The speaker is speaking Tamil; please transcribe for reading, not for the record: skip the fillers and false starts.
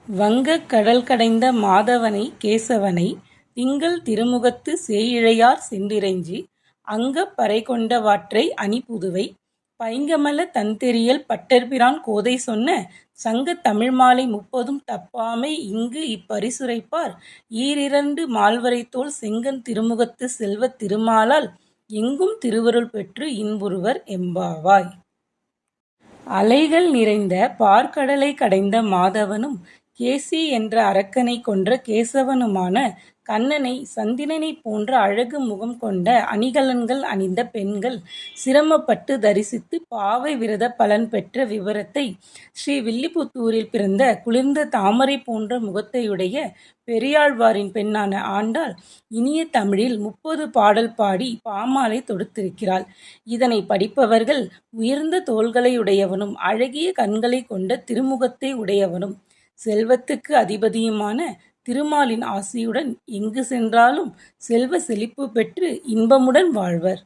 வங்கக் கடல் கடைந்த மாதவனை கேசவனை திங்கள் திருமுகத்துச் சேயிழையார் சென்றிறைஞ்சி அங்கப் பறைகொண்ட வாற்றை அணிபுதுவை பைங்கமலத் தண்தெறியல் பட்டர்பிரான் கோதை சொன்ன சங்கத் தமிழ்மாலை முப்பதும் தப்பாமை இங்கு இப்பரிசுரைப்பார் ஈரிரண்டு மால்வரைத்தோள் செங்கண் திருமுகத்துச் செல்வத் திருமாலால் எங்கும் திருவருள் பெற்று இன்புறுவர் எம்பாவாய். அலைகள் நிறைந்த பாற்கடலைக் கடைந்த மாதவனும் கேசி என்ற அரக்கனைக் கொன்ற கேசவனுமான கண்ணனைச் சந்திரனைப் போன்ற அழகு முகம் கொண்ட அணிகலன்கள் அணிந்த பெண்கள் சிரமப்பட்டு தரிசித்துப் பாவை விரதப் பலன் பெற்ற விபரத்தை ஸ்ரீவில்லிபுத்தூரில் பிறந்த குளிர்ந்த தாமரை போன்ற முகத்தையுடைய பெரியாழ்வாரின் பெண்ணான ஆண்டாள் இனிய தமிழில் 30 பாடல் பாடி பாமாலை தொடுத்திருக்கிறாள். இதனைப் படிப்பவர்கள் உயர்ந்த தோள்களையுடையவனும் அழகிய கண்களைக் கொண்ட திருமுகத்தை உடையவனும் செல்வத்துக்கு அதிபதியுமான திருமாலின் ஆசியுடன் எங்கு சென்றாலும் செல்வ செழிப்பு பெற்று இன்பமுடன் வாழ்வர்.